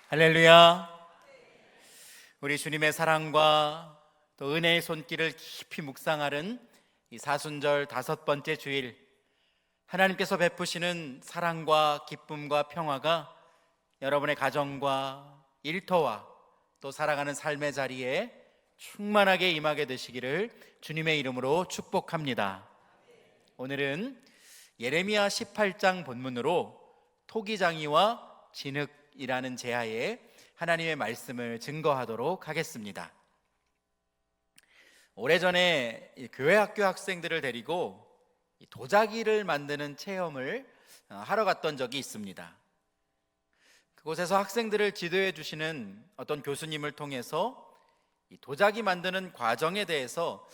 할렐루야. 우리 주님의 사랑과 또 은혜의 손길을 깊이 묵상하는 이 사순절 5번째 주일, 하나님께서 베푸시는 사랑과 기쁨과 평화가 여러분의 가정과 일터와 또 살아가는 삶의 자리에 충만하게 임하게 되시기를 주님의 이름으로 축복합니다. 오늘은 예레미야 18장 본문으로 토기장이와 진흙이라는 제하에 하나님의 말씀을 증거하도록 하겠습니다. 오래전에 교회 학교 학생들을 데리고 도자기를 만드는 체험을 하러 갔던 적이 있습니다. 그곳에서 학생들을 지도해 주시는 어떤 교수님을 통해서 이 도자기 만드는 과정에 대해서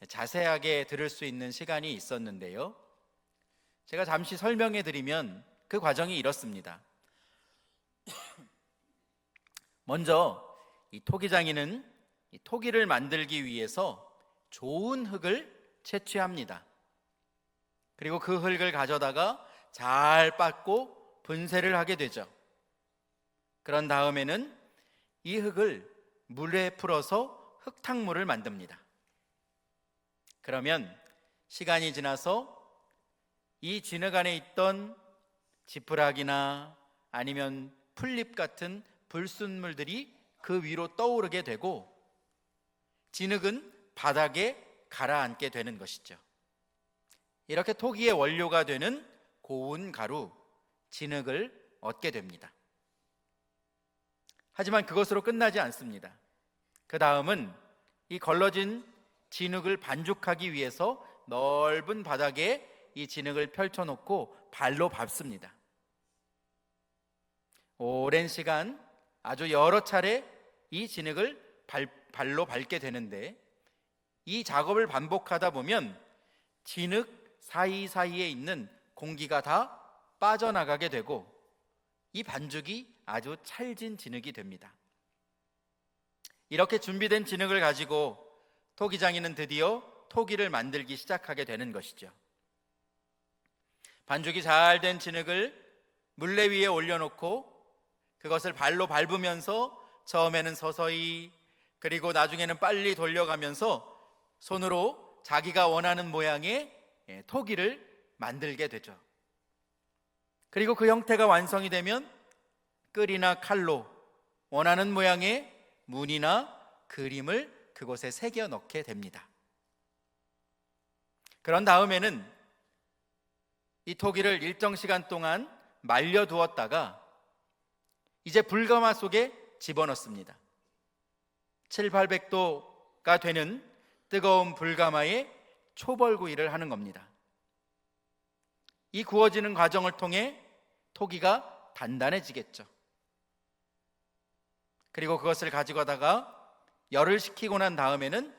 자세하게 들을 수 있는 시간이 있었는데요. 제가 잠시 설명해 드리면 그 과정이 이렇습니다. 먼저 이 토기장이는 이 토기를 만들기 위해서 좋은 흙을 채취합니다. 그리고 그 흙을 가져다가 잘 빻고 분쇄를 하게 되죠. 그런 다음에는 이 흙을 물에 풀어서 흙탕물을 만듭니다. 그러면 시간이 지나서 이 진흙 안에 있던 지푸라기나 아니면 풀잎 같은 불순물들이 그 위로 떠오르게 되고 진흙은 바닥에 가라앉게 되는 것이죠. 이렇게 토기의 원료가 되는 고운 가루, 진흙을 얻게 됩니다. 하지만 그것으로 끝나지 않습니다. 그 다음은 이 걸러진 진흙을 반죽하기 위해서 넓은 바닥에 이 진흙을 펼쳐놓고 발로 밟습니다. 오랜 시간 아주 여러 차례 이 진흙을 발로 밟게 되는데, 이 작업을 반복하다 보면 진흙 사이사이에 있는 공기가 다 빠져나가게 되고 이 반죽이 아주 찰진 진흙이 됩니다. 이렇게 준비된 진흙을 가지고 토기장이는 드디어 토기를 만들기 시작하게 되는 것이죠. 반죽이 잘 된 진흙을 물레 위에 올려놓고 그것을 발로 밟으면서 처음에는 서서히, 그리고 나중에는 빨리 돌려가면서 손으로 자기가 원하는 모양의 토기를 만들게 되죠. 그리고 그 형태가 완성이 되면 끌이나 칼로 원하는 모양의 문이나 그림을 그곳에 새겨 넣게 됩니다. 그런 다음에는 이 토기를 일정 시간 동안 말려 두었다가 이제 불가마 속에 집어넣습니다. 700~800도가 되는 뜨거운 불가마에 초벌구이를 하는 겁니다. 이 구워지는 과정을 통해 토기가 단단해지겠죠. 그리고 그것을 가지고 다가 열을 식히고 난 다음에는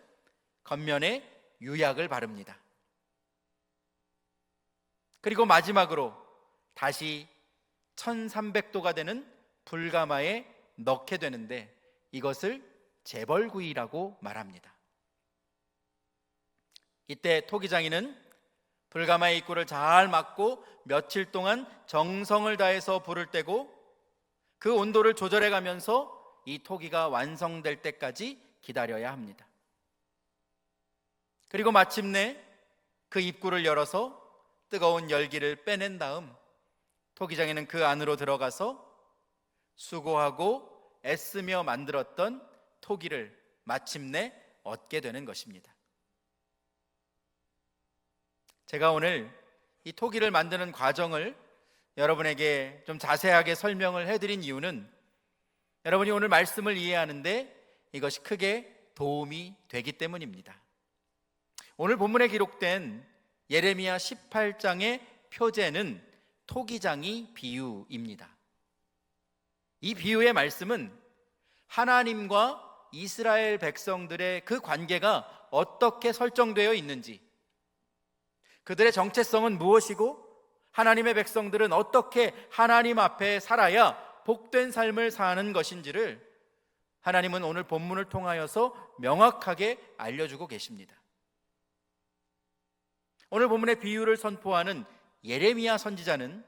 겉면에 유약을 바릅니다. 그리고 마지막으로 다시 1300도가 되는 불가마에 넣게 되는데 이것을 재벌구이라고 말합니다. 이때 토기장이는 불가마의 입구를 잘 막고 며칠 동안 정성을 다해서 불을 떼고 그 온도를 조절해 가면서 이 토기가 완성될 때까지 기다려야 합니다. 그리고 마침내 그 입구를 열어서 뜨거운 열기를 빼낸 다음 토기장에는 그 안으로 들어가서 수고하고 애쓰며 만들었던 토기를 마침내 얻게 되는 것입니다. 제가 오늘 이 토기를 만드는 과정을 여러분에게 좀 자세하게 설명을 해드린 이유는 여러분이 오늘 말씀을 이해하는데 이것이 크게 도움이 되기 때문입니다. 오늘 본문에 기록된 예레미야 18장의 표제는 토기장이 비유입니다. 이 비유의 말씀은 하나님과 이스라엘 백성들의 그 관계가 어떻게 설정되어 있는지, 그들의 정체성은 무엇이고 하나님의 백성들은 어떻게 하나님 앞에 살아야 복된 삶을 사는 것인지를 하나님은 오늘 본문을 통하여서 명확하게 알려주고 계십니다. 오늘 본문의 비유를 선포하는 예레미야 선지자는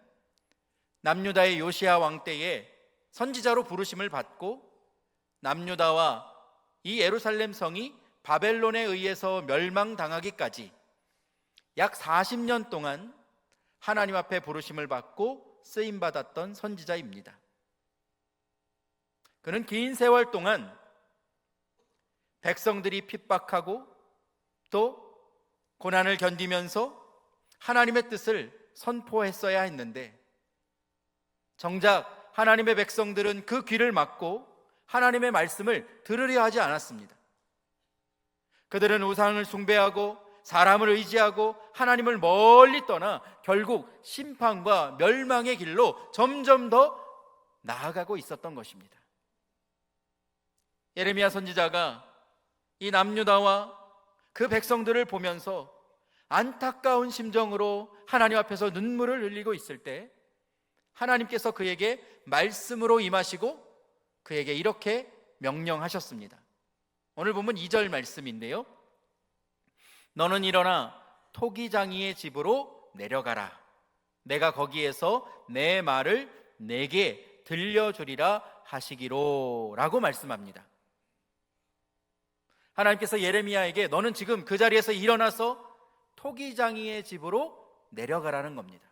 남유다의 요시야 왕 때에 선지자로 부르심을 받고 남유다와 이 예루살렘 성이 바벨론에 의해서 멸망당하기까지 약 40년 동안 하나님 앞에 부르심을 받고 쓰임받았던 선지자입니다. 그는 긴 세월 동안 백성들이 핍박하고 또 고난을 견디면서 하나님의 뜻을 선포했어야 했는데, 정작 하나님의 백성들은 그 귀를 막고 하나님의 말씀을 들으려 하지 않았습니다. 그들은 우상을 숭배하고 사람을 의지하고 하나님을 멀리 떠나 결국 심판과 멸망의 길로 점점 더 나아가고 있었던 것입니다. 예레미야 선지자가 이 남유다와 그 백성들을 보면서 안타까운 심정으로 하나님 앞에서 눈물을 흘리고 있을 때 하나님께서 그에게 말씀으로 임하시고 그에게 이렇게 명령하셨습니다. 오늘 보면 2절 말씀인데요, 너는 일어나 토기장이의 집으로 내려가라. 내가 거기에서 내 말을 내게 들려주리라 하시기로 라고 말씀합니다. 하나님께서 예레미야에게 너는 지금 그 자리에서 일어나서 토기장이의 집으로 내려가라는 겁니다.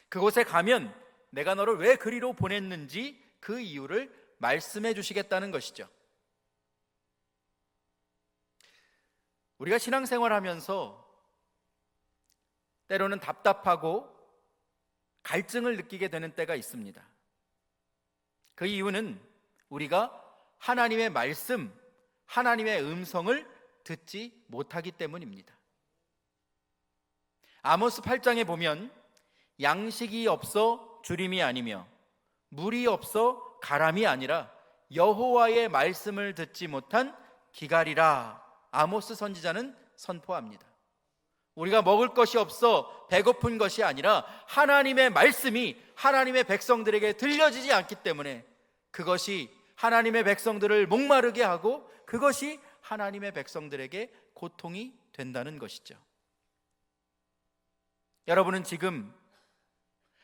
그곳에 가면 내가 너를 왜 그리로 보냈는지 그 이유를 말씀해 주시겠다는 것이죠. 우리가 신앙생활하면서 때로는 답답하고 갈증을 느끼게 되는 때가 있습니다. 그 이유는 우리가 하나님의 말씀, 하나님의 음성을 듣지 못하기 때문입니다. 아모스 8장에 보면 양식이 없어 주림이 아니며 물이 없어 가람이 아니라 여호와의 말씀을 듣지 못한 기갈이라 아모스 선지자는 선포합니다. 우리가 먹을 것이 없어 배고픈 것이 아니라 하나님의 말씀이 하나님의 백성들에게 들려지지 않기 때문에 그것이 하나님의 백성들을 목마르게 하고 그것이 하나님의 백성들에게 고통이 된다는 것이죠. 여러분은 지금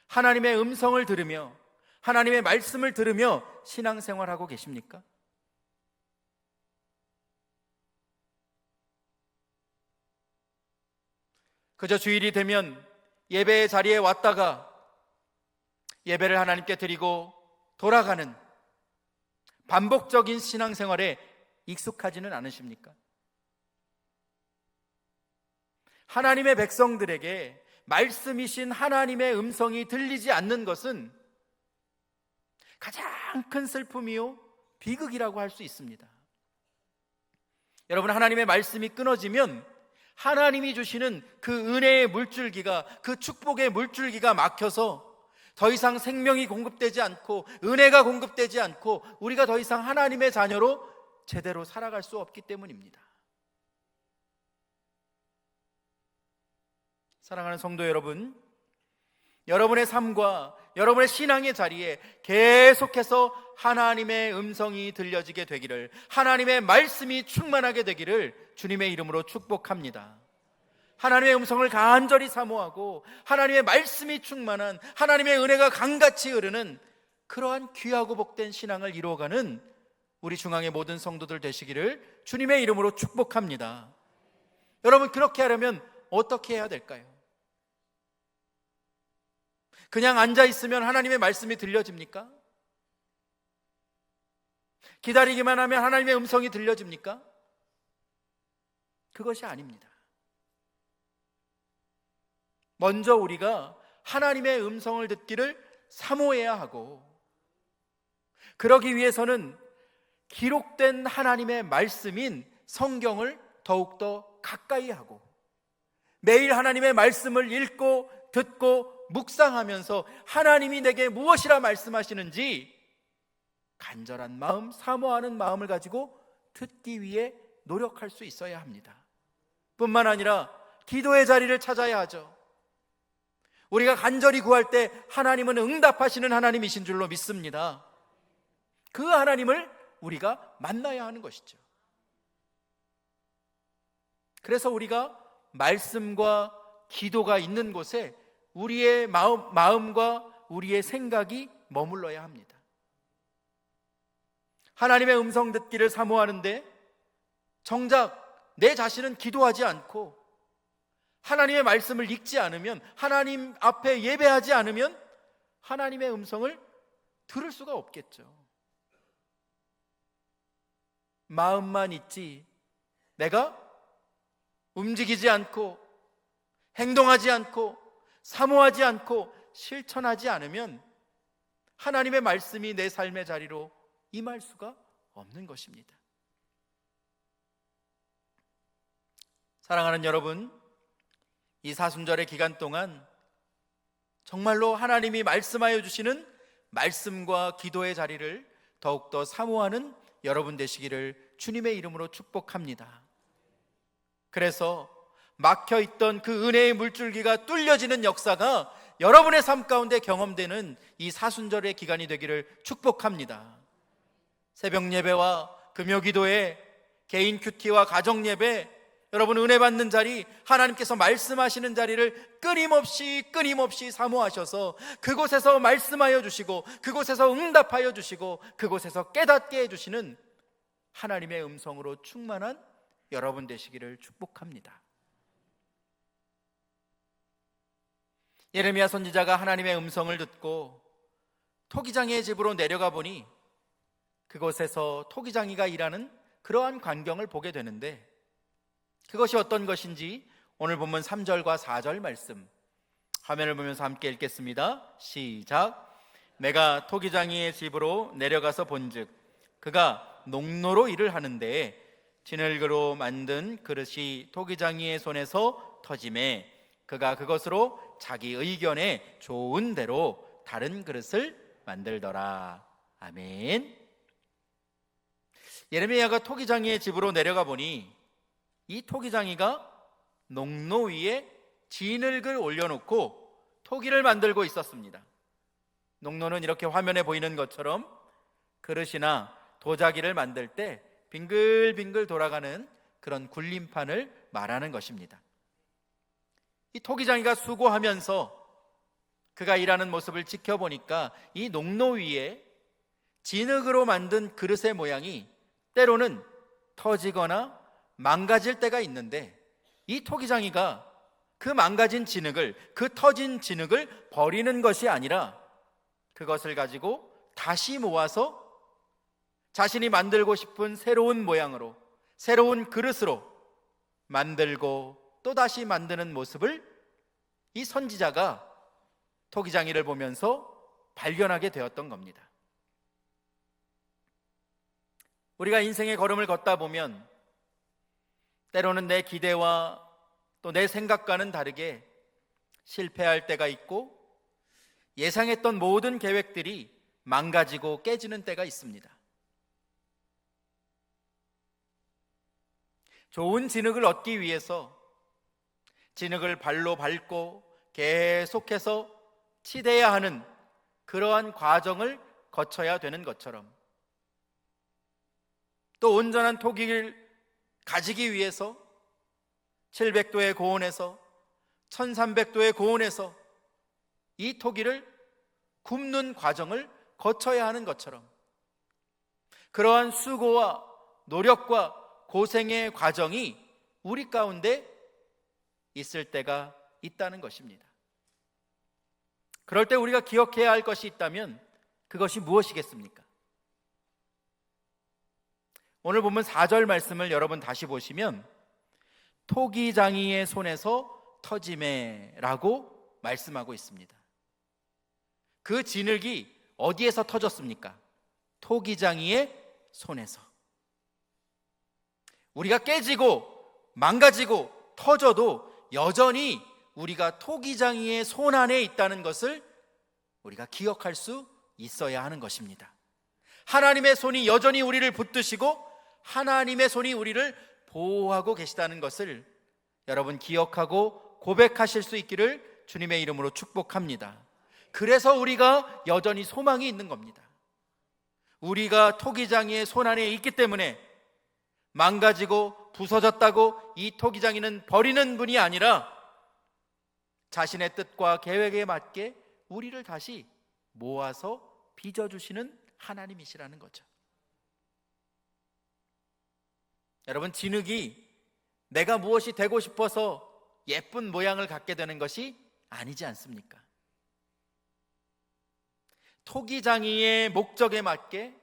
하나님의 음성을 들으며 하나님의 말씀을 들으며 신앙생활하고 계십니까? 그저 주일이 되면 예배의 자리에 왔다가 예배를 하나님께 드리고 돌아가는 반복적인 신앙생활에 익숙하지는 않으십니까? 하나님의 백성들에게 말씀이신 하나님의 음성이 들리지 않는 것은 가장 큰 슬픔이요 비극이라고 할 수 있습니다. 여러분, 하나님의 말씀이 끊어지면 하나님이 주시는 그 은혜의 물줄기가, 그 축복의 물줄기가 막혀서 더 이상 생명이 공급되지 않고 은혜가 공급되지 않고 우리가 더 이상 하나님의 자녀로 제대로 살아갈 수 없기 때문입니다. 사랑하는 성도 여러분, 여러분의 삶과 여러분의 신앙의 자리에 계속해서 하나님의 음성이 들려지게 되기를, 하나님의 말씀이 충만하게 되기를 주님의 이름으로 축복합니다. 하나님의 음성을 간절히 사모하고 하나님의 말씀이 충만한, 하나님의 은혜가 강같이 흐르는 그러한 귀하고 복된 신앙을 이루어가는 우리 중앙의 모든 성도들 되시기를 주님의 이름으로 축복합니다. 여러분, 그렇게 하려면 어떻게 해야 될까요? 그냥 앉아 있으면 하나님의 말씀이 들려집니까? 기다리기만 하면 하나님의 음성이 들려집니까? 그것이 아닙니다. 먼저 우리가 하나님의 음성을 듣기를 사모해야 하고, 그러기 위해서는 기록된 하나님의 말씀인 성경을 더욱더 가까이 하고 매일 하나님의 말씀을 읽고 듣고 묵상하면서 하나님이 내게 무엇이라 말씀하시는지 간절한 마음, 사모하는 마음을 가지고 듣기 위해 노력할 수 있어야 합니다. 뿐만 아니라 기도의 자리를 찾아야 하죠. 우리가 간절히 구할 때 하나님은 응답하시는 하나님이신 줄로 믿습니다. 그 하나님을 우리가 만나야 하는 것이죠. 그래서 우리가 말씀과 기도가 있는 곳에 우리의 마음과 우리의 생각이 머물러야 합니다. 하나님의 음성 듣기를 사모하는데 정작 내 자신은 기도하지 않고 하나님의 말씀을 읽지 않으면, 하나님 앞에 예배하지 않으면 하나님의 음성을 들을 수가 없겠죠. 마음만 있지 내가 움직이지 않고 행동하지 않고 사모하지 않고 실천하지 않으면 하나님의 말씀이 내 삶의 자리로 임할 수가 없는 것입니다. 사랑하는 여러분, 이 사순절의 기간 동안 정말로 하나님이 말씀하여 주시는 말씀과 기도의 자리를 더욱더 사모하는 여러분 되시기를 주님의 이름으로 축복합니다. 그래서 막혀있던 그 은혜의 물줄기가 뚫려지는 역사가 여러분의 삶 가운데 경험되는 이 사순절의 기간이 되기를 축복합니다. 새벽 예배와 금요 기도회, 개인 큐티와 가정 예배, 여러분 은혜 받는 자리, 하나님께서 말씀하시는 자리를 끊임없이 사모하셔서 그곳에서 말씀하여 주시고 그곳에서 응답하여 주시고 그곳에서 깨닫게 해주시는 하나님의 음성으로 충만한 여러분 되시기를 축복합니다. 예레미야 선지자가 하나님의 음성을 듣고 토기장이의 집으로 내려가 보니 그곳에서 토기장이가 일하는 그러한 광경을 보게 되는데, 그것이 어떤 것인지 오늘 본문 3절과 4절 말씀 화면을 보면서 함께 읽겠습니다. 시작. 내가 토기장이의 집으로 내려가서 본즉 그가 농노로 일을 하는데 진흙으로 만든 그릇이 토기장이의 손에서 터짐에 그가 그것으로 자기 의견에 좋은 대로 다른 그릇을 만들더라. 아멘. 예레미야가 토기장이의 집으로 내려가 보니 이 토기장이가 농로 위에 진흙을 올려놓고 토기를 만들고 있었습니다. 농로는 이렇게 화면에 보이는 것처럼 그릇이나 도자기를 만들 때 빙글빙글 돌아가는 그런 굴림판을 말하는 것입니다. 이 토기장이가 수고하면서 그가 일하는 모습을 지켜보니까 이 농로 위에 진흙으로 만든 그릇의 모양이 때로는 터지거나 망가질 때가 있는데, 이 토기장이가 그 망가진 진흙을, 그 터진 진흙을 버리는 것이 아니라 그것을 가지고 다시 모아서 자신이 만들고 싶은 새로운 모양으로, 새로운 그릇으로 만들고 또 다시 만드는 모습을 이 선지자가 토기장이를 보면서 발견하게 되었던 겁니다. 우리가 인생의 걸음을 걷다 보면 때로는 내 기대와 또 내 생각과는 다르게 실패할 때가 있고 예상했던 모든 계획들이 망가지고 깨지는 때가 있습니다. 좋은 진흙을 얻기 위해서 진흙을 발로 밟고 계속해서 치대야 하는 그러한 과정을 거쳐야 되는 것처럼, 또 온전한 토기를 가지기 위해서 700도의 고온에서 1300도의 고온에서 이 토기를 굽는 과정을 거쳐야 하는 것처럼, 그러한 수고와 노력과 고생의 과정이 우리 가운데 있을 때가 있다는 것입니다. 그럴 때 우리가 기억해야 할 것이 있다면 그것이 무엇이겠습니까? 오늘 본문 4절 말씀을 여러분 다시 보시면 토기장이의 손에서 터짐에 라고 말씀하고 있습니다. 그 진흙이 어디에서 터졌습니까? 토기장이의 손에서. 우리가 깨지고 망가지고 터져도 여전히 우리가 토기장이의 손 안에 있다는 것을 우리가 기억할 수 있어야 하는 것입니다. 하나님의 손이 여전히 우리를 붙드시고 하나님의 손이 우리를 보호하고 계시다는 것을 여러분 기억하고 고백하실 수 있기를 주님의 이름으로 축복합니다. 그래서 우리가 여전히 소망이 있는 겁니다. 우리가 토기장이의 손 안에 있기 때문에 망가지고 부서졌다고 이 토기장이는 버리는 분이 아니라 자신의 뜻과 계획에 맞게 우리를 다시 모아서 빚어주시는 하나님이시라는 거죠. 여러분, 진흙이 내가 무엇이 되고 싶어서 예쁜 모양을 갖게 되는 것이 아니지 않습니까? 토기장이의 목적에 맞게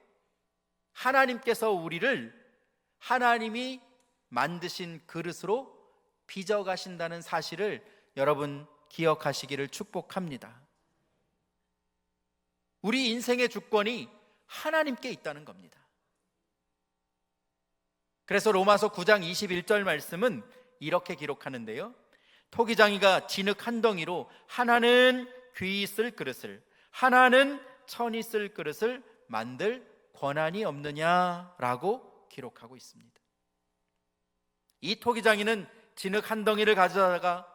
하나님께서 우리를 하나님이 만드신 그릇으로 빚어가신다는 사실을 여러분 기억하시기를 축복합니다. 우리 인생의 주권이 하나님께 있다는 겁니다. 그래서 로마서 9장 21절 말씀은 이렇게 기록하는데요, 토기장이가 진흙 한 덩이로 하나는 귀 있을 그릇을, 하나는 천 있을 그릇을 만들 권한이 없느냐라고 기록하고 있습니다. 이 토기장이는 진흙 한 덩이를 가져다가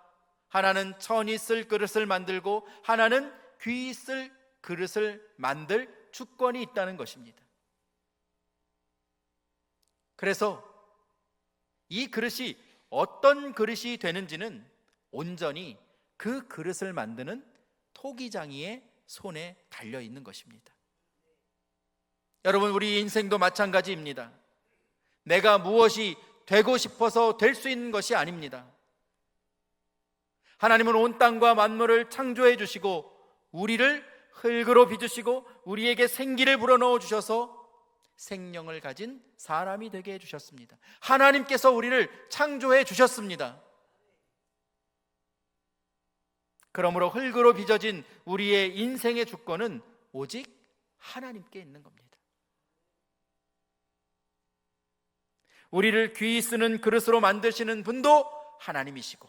하나는 천 있을 그릇을 만들고 하나는 귀 있을 그릇을 만들 주권이 있다는 것입니다. 그래서 이 그릇이 어떤 그릇이 되는지는 온전히 그 그릇을 만드는 토기장이의 손에 달려 있는 것입니다. 여러분, 우리 인생도 마찬가지입니다. 내가 무엇이 되고 싶어서 될 수 있는 것이 아닙니다. 하나님은 온 땅과 만물을 창조해 주시고 우리를 흙으로 빚으시고 우리에게 생기를 불어넣어 주셔서 생명을 가진 사람이 되게 해주셨습니다. 하나님께서 우리를 창조해 주셨습니다. 그러므로 흙으로 빚어진 우리의 인생의 주권은 오직 하나님께 있는 겁니다. 우리를 귀 쓰는 그릇으로 만드시는 분도 하나님이시고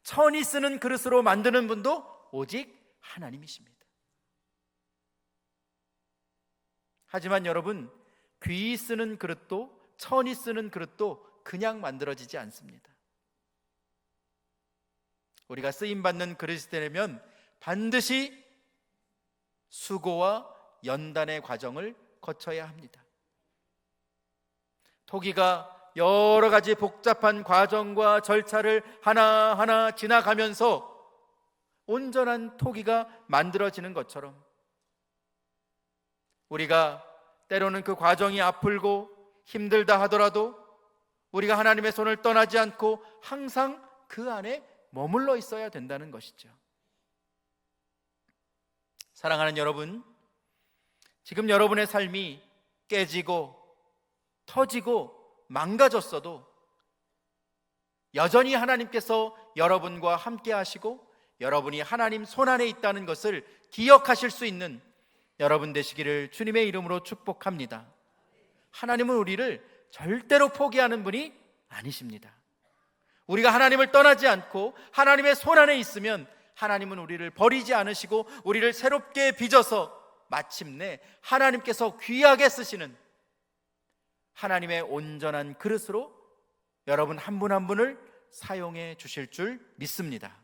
천이 쓰는 그릇으로 만드는 분도 오직 하나님이십니다. 하지만 여러분, 귀 쓰는 그릇도 천이 쓰는 그릇도 그냥 만들어지지 않습니다. 우리가 쓰임받는 그릇이 되려면 반드시 수고와 연단의 과정을 거쳐야 합니다. 토기가 여러 가지 복잡한 과정과 절차를 하나하나 지나가면서 온전한 토기가 만들어지는 것처럼 우리가 때로는 그 과정이 아플고 힘들다 하더라도 우리가 하나님의 손을 떠나지 않고 항상 그 안에 머물러 있어야 된다는 것이죠. 사랑하는 여러분, 지금 여러분의 삶이 깨지고 터지고 망가졌어도 여전히 하나님께서 여러분과 함께 하시고 여러분이 하나님 손안에 있다는 것을 기억하실 수 있는 여러분 되시기를 주님의 이름으로 축복합니다. 하나님은 우리를 절대로 포기하는 분이 아니십니다. 우리가 하나님을 떠나지 않고 하나님의 손안에 있으면 하나님은 우리를 버리지 않으시고 우리를 새롭게 빚어서 마침내 하나님께서 귀하게 쓰시는 하나님의 온전한 그릇으로 여러분 한 분 한 분을 사용해 주실 줄 믿습니다.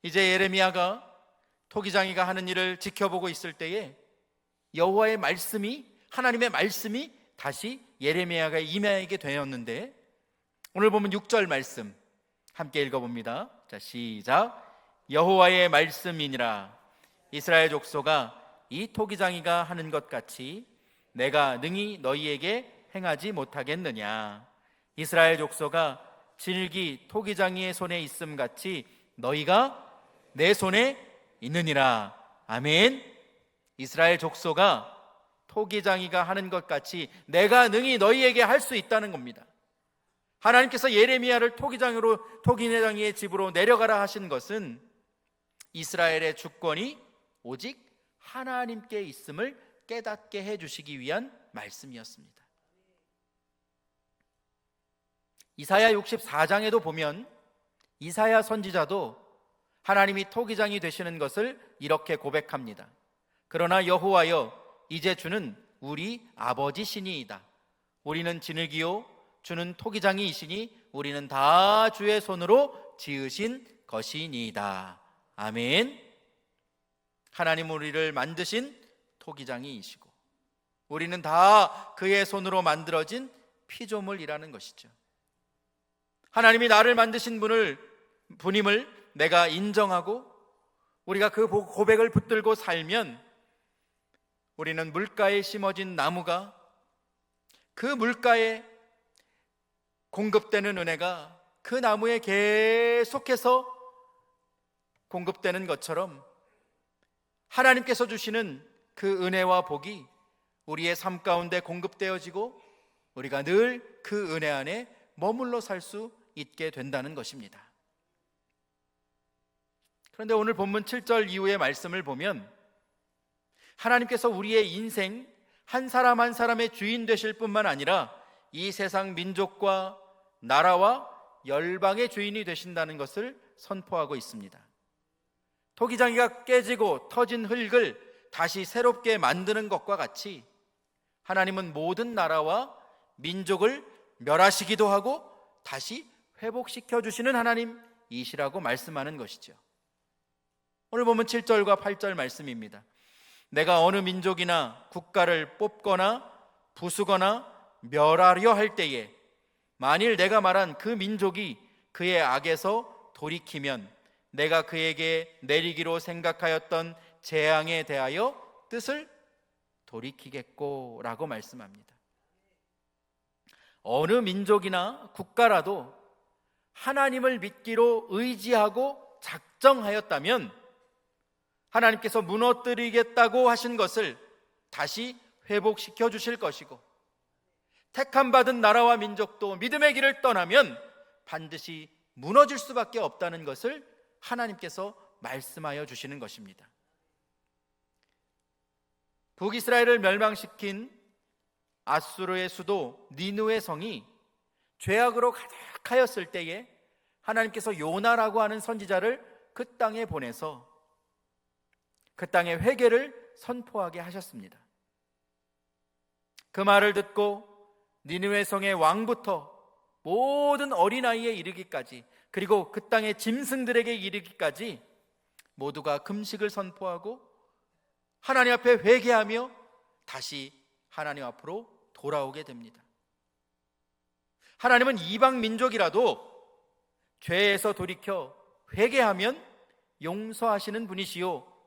이제 예레미야가 토기장이가 하는 일을 지켜보고 있을 때에 여호와의 말씀이, 하나님의 말씀이 다시 예레미야가 임하게 되었는데, 오늘 보면 6절 말씀 함께 읽어봅니다. 자, 시작. 여호와의 말씀이니라. 이스라엘 족속아, 이 토기장이가 하는 것 같이 내가 능히 너희에게 행하지 못하겠느냐. 이스라엘 족속아, 진흙이 토기장이의 손에 있음 같이 너희가 내 손에 있느니라. 아멘. 이스라엘 족속아, 토기장이가 하는 것 같이 내가 능히 너희에게 할 수 있다는 겁니다. 하나님께서 예레미야를 토기장이의 집으로 내려가라 하신 것은 이스라엘의 주권이 오직 하나님께 있음을 깨닫게 해주시기 위한 말씀이었습니다. 이사야 64장에도 보면 이사야 선지자도 하나님이 토기장이 되시는 것을 이렇게 고백합니다. 그러나 여호와여, 이제 주는 우리 아버지시니이다. 우리는 진흙이요 주는 토기장이이시니 우리는 다 주의 손으로 지으신 것이니이다. 아멘. 하나님 우리를 만드신 토기장이이시고 우리는 다 그의 손으로 만들어진 피조물이라는 것이죠. 하나님이 나를 만드신 분임을 내가 인정하고 우리가 그 고백을 붙들고 살면 우리는 물가에 심어진 나무가 그 물가에 공급되는 은혜가 그 나무에 계속해서 공급되는 것처럼 하나님께서 주시는 그 은혜와 복이 우리의 삶 가운데 공급되어지고 우리가 늘 그 은혜 안에 머물러 살 수 있게 된다는 것입니다. 그런데 오늘 본문 7절 이후의 말씀을 보면 하나님께서 우리의 인생 한 사람 한 사람의 주인 되실 뿐만 아니라 이 세상 민족과 나라와 열방의 주인이 되신다는 것을 선포하고 있습니다. 토기장이가 깨지고 터진 흙을 다시 새롭게 만드는 것과 같이 하나님은 모든 나라와 민족을 멸하시기도 하고 다시 회복시켜 주시는 하나님이시라고 말씀하는 것이죠. 오늘 보면 7절과 8절 말씀입니다. 내가 어느 민족이나 국가를 뽑거나 부수거나 멸하려 할 때에 만일 내가 말한 그 민족이 그의 악에서 돌이키면 내가 그에게 내리기로 생각하였던 재앙에 대하여 뜻을 돌이키겠고 라고 말씀합니다. 어느 민족이나 국가라도 하나님을 믿기로 의지하고 작정하였다면 하나님께서 무너뜨리겠다고 하신 것을 다시 회복시켜 주실 것이고, 택함받은 나라와 민족도 믿음의 길을 떠나면 반드시 무너질 수밖에 없다는 것을 하나님께서 말씀하여 주시는 것입니다. 북이스라엘을 멸망시킨 아수르의 수도 니느웨 성이 죄악으로 가득하였을 때에 하나님께서 요나라고 하는 선지자를 그 땅에 보내서 그 땅의 회개를 선포하게 하셨습니다. 그 말을 듣고 니느웨 성의 왕부터 모든 어린아이에 이르기까지, 그리고 그 땅의 짐승들에게 이르기까지 모두가 금식을 선포하고 하나님 앞에 회개하며 다시 하나님 앞으로 돌아오게 됩니다. 하나님은 이방 민족이라도 죄에서 돌이켜 회개하면 용서하시는 분이시요,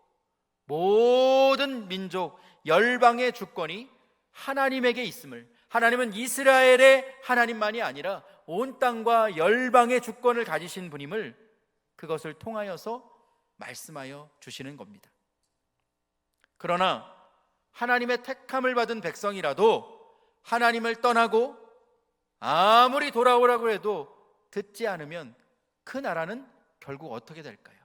모든 민족 열방의 주권이 하나님에게 있음을, 하나님은 이스라엘의 하나님만이 아니라 온 땅과 열방의 주권을 가지신 분임을 그것을 통하여서 말씀하여 주시는 겁니다. 그러나 하나님의 택함을 받은 백성이라도 하나님을 떠나고 아무리 돌아오라고 해도 듣지 않으면 그 나라는 결국 어떻게 될까요?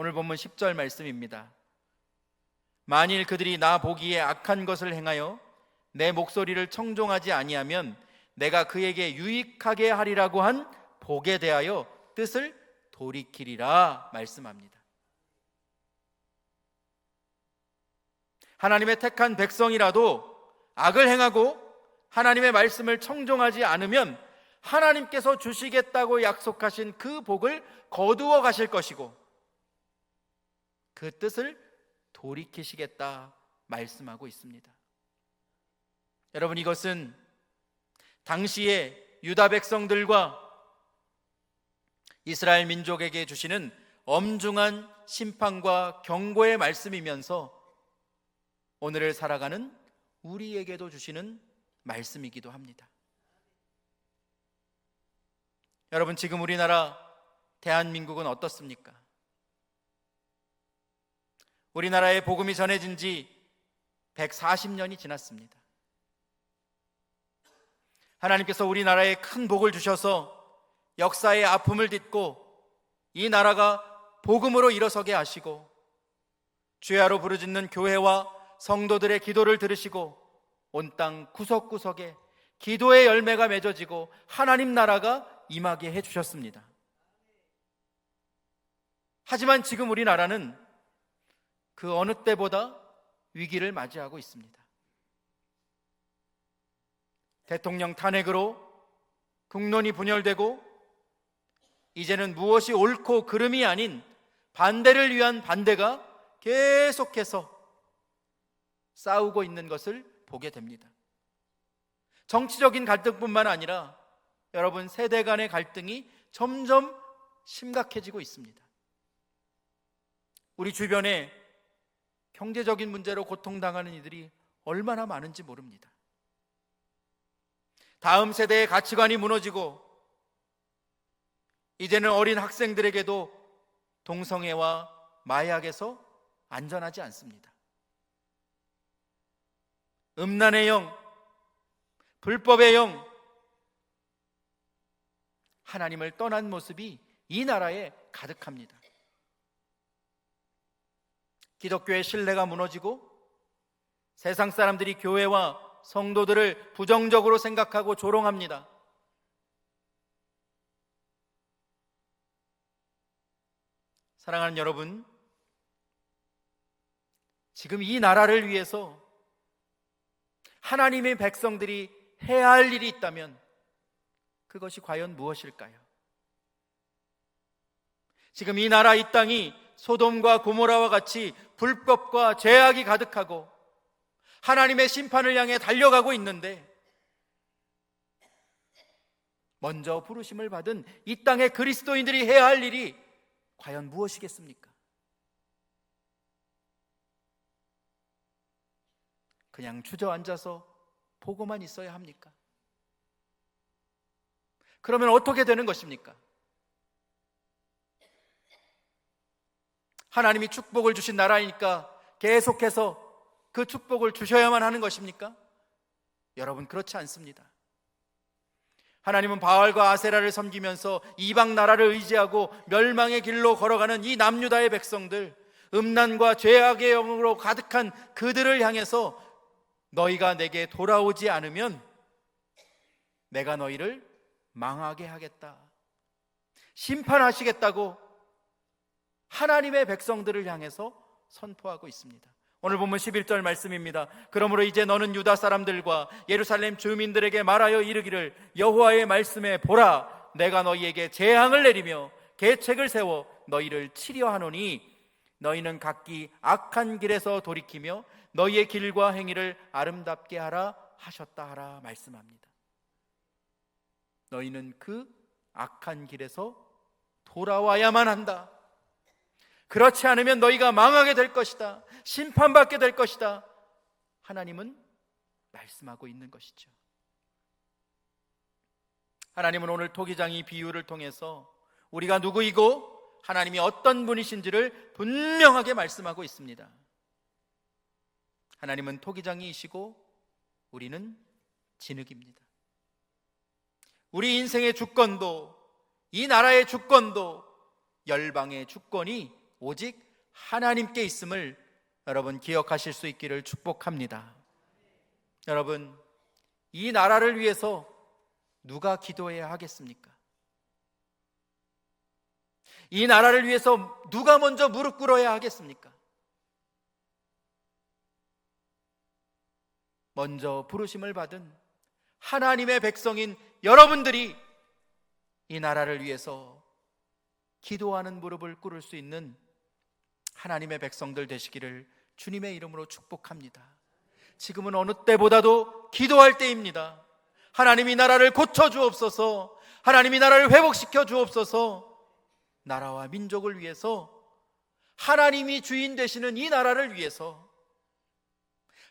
오늘 본문 10절 말씀입니다. 만일 그들이 나 보기에 악한 것을 행하여 내 목소리를 청종하지 아니하면 내가 그에게 유익하게 하리라고 한 복에 대하여 뜻을 돌이키리라 말씀합니다. 하나님의 택한 백성이라도 악을 행하고 하나님의 말씀을 청종하지 않으면 하나님께서 주시겠다고 약속하신 그 복을 거두어 가실 것이고 그 뜻을 돌이키시겠다 말씀하고 있습니다. 여러분, 이것은 당시의 유다 백성들과 이스라엘 민족에게 주시는 엄중한 심판과 경고의 말씀이면서 오늘을 살아가는 우리에게도 주시는 말씀이기도 합니다. 여러분, 지금 우리나라 대한민국은 어떻습니까? 우리나라에 복음이 전해진 지 140년이 지났습니다. 하나님께서 우리나라에 큰 복을 주셔서 역사의 아픔을 딛고 이 나라가 복음으로 일어서게 하시고 주야로 부르짖는 교회와 성도들의 기도를 들으시고 온 땅 구석구석에 기도의 열매가 맺어지고 하나님 나라가 임하게 해주셨습니다. 하지만 지금 우리나라는 그 어느 때보다 위기를 맞이하고 있습니다. 대통령 탄핵으로 국론이 분열되고 이제는 무엇이 옳고 그름이 아닌 반대를 위한 반대가 계속해서 싸우고 있는 것을 보게 됩니다. 정치적인 갈등뿐만 아니라 여러분, 세대 간의 갈등이 점점 심각해지고 있습니다. 우리 주변에 경제적인 문제로 고통당하는 이들이 얼마나 많은지 모릅니다. 다음 세대의 가치관이 무너지고 이제는 어린 학생들에게도 동성애와 마약에서 안전하지 않습니다. 음란의 영, 불법의 영, 하나님을 떠난 모습이 이 나라에 가득합니다. 기독교의 신뢰가 무너지고 세상 사람들이 교회와 성도들을 부정적으로 생각하고 조롱합니다. 사랑하는 여러분, 지금 이 나라를 위해서 하나님의 백성들이 해야 할 일이 있다면 그것이 과연 무엇일까요? 지금 이 나라 이 땅이 소돔과 고모라와 같이 불법과 죄악이 가득하고 하나님의 심판을 향해 달려가고 있는데 먼저 부르심을 받은 이 땅의 그리스도인들이 해야 할 일이 과연 무엇이겠습니까? 그냥 주저앉아서 보고만 있어야 합니까? 그러면 어떻게 되는 것입니까? 하나님이 축복을 주신 나라이니까 계속해서 그 축복을 주셔야만 하는 것입니까? 여러분, 그렇지 않습니다. 하나님은 바알과 아세라를 섬기면서 이방 나라를 의지하고 멸망의 길로 걸어가는 이 남유다의 백성들, 음란과 죄악의 영으로 가득한 그들을 향해서 너희가 내게 돌아오지 않으면 내가 너희를 망하게 하겠다, 심판하시겠다고 하나님의 백성들을 향해서 선포하고 있습니다. 오늘 본문 11절 말씀입니다. 그러므로 이제 너는 유다 사람들과 예루살렘 주민들에게 말하여 이르기를 여호와의 말씀에 보라, 내가 너희에게 재앙을 내리며 계책을 세워 너희를 치려 하노니 너희는 각기 악한 길에서 돌이키며 너희의 길과 행위를 아름답게 하라 하셨다 하라 말씀합니다. 너희는 그 악한 길에서 돌아와야만 한다. 그렇지 않으면 너희가 망하게 될 것이다, 심판받게 될 것이다, 하나님은 말씀하고 있는 것이죠. 하나님은 오늘 토기장이 비유를 통해서 우리가 누구이고 하나님이 어떤 분이신지를 분명하게 말씀하고 있습니다. 하나님은 토기장이시고 우리는 진흙입니다. 우리 인생의 주권도, 이 나라의 주권도, 열방의 주권이 오직 하나님께 있음을 여러분 기억하실 수 있기를 축복합니다. 여러분, 이 나라를 위해서 누가 기도해야 하겠습니까? 이 나라를 위해서 누가 먼저 무릎 꿇어야 하겠습니까? 먼저 부르심을 받은 하나님의 백성인 여러분들이 이 나라를 위해서 기도하는 무릎을 꿇을 수 있는 하나님의 백성들 되시기를 주님의 이름으로 축복합니다. 지금은 어느 때보다도 기도할 때입니다. 하나님 이 나라를 고쳐 주옵소서, 하나님 이 나라를 회복시켜 주옵소서. 나라와 민족을 위해서, 하나님이 주인 되시는 이 나라를 위해서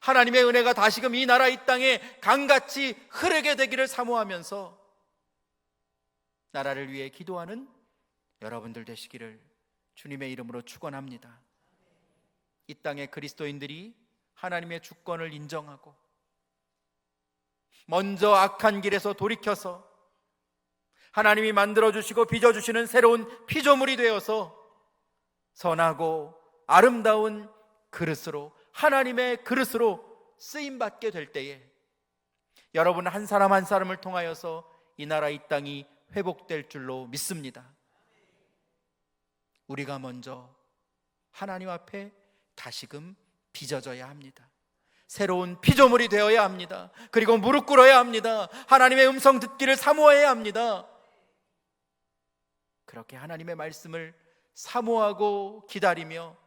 하나님의 은혜가 다시금 이 나라 이 땅에 강같이 흐르게 되기를 사모하면서 나라를 위해 기도하는 여러분들 되시기를 주님의 이름으로 축원합니다. 이 땅의 그리스도인들이 하나님의 주권을 인정하고 먼저 악한 길에서 돌이켜서 하나님이 만들어주시고 빚어주시는 새로운 피조물이 되어서 선하고 아름다운 그릇으로, 하나님의 그릇으로 쓰임받게 될 때에 여러분 한 사람 한 사람을 통하여서 이 나라 이 땅이 회복될 줄로 믿습니다. 우리가 먼저 하나님 앞에 다시금 빚어져야 합니다. 새로운 피조물이 되어야 합니다. 그리고 무릎 꿇어야 합니다. 하나님의 음성 듣기를 사모해야 합니다. 그렇게 하나님의 말씀을 사모하고 기다리며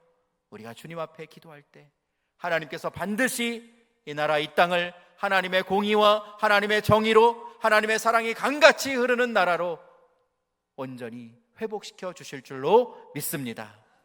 우리가 주님 앞에 기도할 때 하나님께서 반드시 이 나라 이 땅을 하나님의 공의와 하나님의 정의로, 하나님의 사랑이 강같이 흐르는 나라로 온전히 회복시켜 주실 줄로 믿습니다.